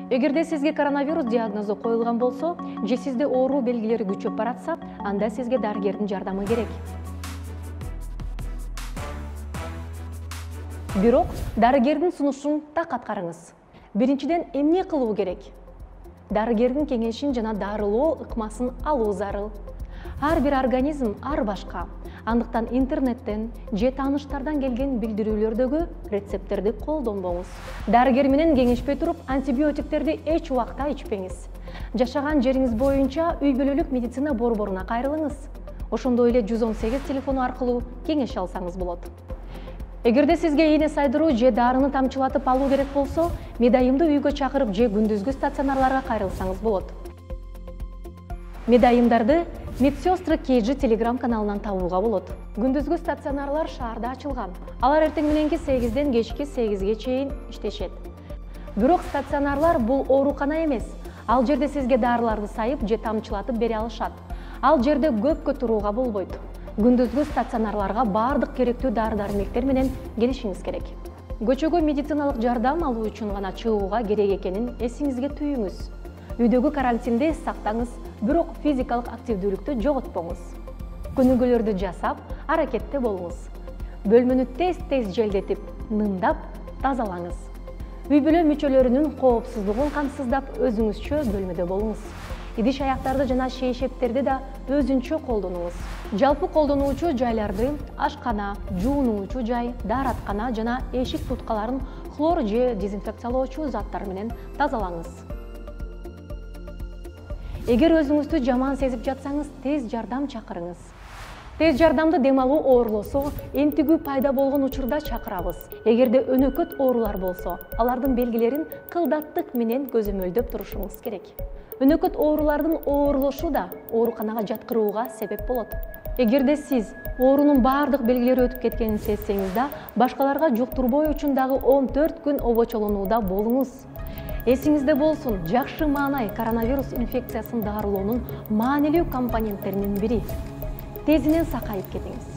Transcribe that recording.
Эгерде сизге коронавирус диагнозу коюлган болсо, же сизде оору белгилери күчөп баратса, анда сизге дарыгердин жардамы керек. Бирок дарыгердин сунушун так аткарыңыз. Биринчиден, эмне кылуу керек? Дарыгердин кеңешин жана дарылоо ыкмасын алуу зарыл. Ар бир организм ар башка. Андыктан интернеттен же тааныштардан келген билдирүүлөрдөгү рецепттерди колдонбоңуз. Дарыгер менен кеңешпей туруп, антибиотиктерди эч убакта ичпеңиз. Жашаган жериңиз боюнча үй бүлөлүк медицина борборуна кайрылыңыз. Ошондой эле 118 телефону аркылуу кеңеш алсаңыз болот. Эгерде сизге ийне сайдыруу же дарыны тамчылатып алуу керек болсо, медайымды үйгө чакырып же күндүзгү стационарларга кайрылсаңыз болот. Медайымдарды Медсестры KG Telegram каналынан табууга болот. Күндүзгү стационарлар шаарда ачылган. Алар эртең мененки 8ден кечки 8ге чейин иштешет. Бирок стационарлар бул оорукана эмес. Ал жерде сизге дарыларды сайып же тамчылатып бере алышат. Ал жерде көпкө турууга болбойт. Күндүзгү стационарларга бардык керектүү дары-дармектер менен келишиңиз керек. Көчөгө медициналык жардам алуу үчүн гана чыгууга керек экенин эсиңизге түйүңүз. Үйдөгү карантинде сактаңыз, бирок физикалык активдүүлүктү жоготпоңуз. Көнүгүүлөрдү жасап, аракетте болуңуз. Бөлмөнү тез-тез желдетип, нымдап, тазалаңыз. Үй бүлө мүчөлөрүнүн коопсуздугун камсыздап, өзүңүзчө бөлмөдө болуңуз. Идиш аяктарды жана шейшептерди да өзүнчө колдонуңуз. Жалпы колдонуучу жайларды ашкана, жуунуучу жай, даараткана жана эшик туткаларын хлор же дезинфекциялоочу заттар менен тазалаңыз. Эгер өзүңүздү жаман сезип жатсаңыз, тез жардам чакырыңыз. Тез жардамды дем алуу оорулосу, энтигүү пайда болгон учурда чакырабыз. Эгерде өнөкөт оорулар болсо, алардын белгилерин кылдаттык менен көзөмөлдөп турушуңуз керек. Өнөкөт оорулардын оорлошу да ооруканага жаткырууга себеп болот. Эгерде сиз оорунун бардык белгилери өтүп кеткенин сезсеңиз да, башкаларга жуктурбоо үчүн дагы 14 күн обочолонууда болуңуз. Эсиңизде болсун, жакшы маанай коронавирус инфекциясын дарылоонун маанилүү компоненттеринин бири. Тезинен сакайып кетиңиз.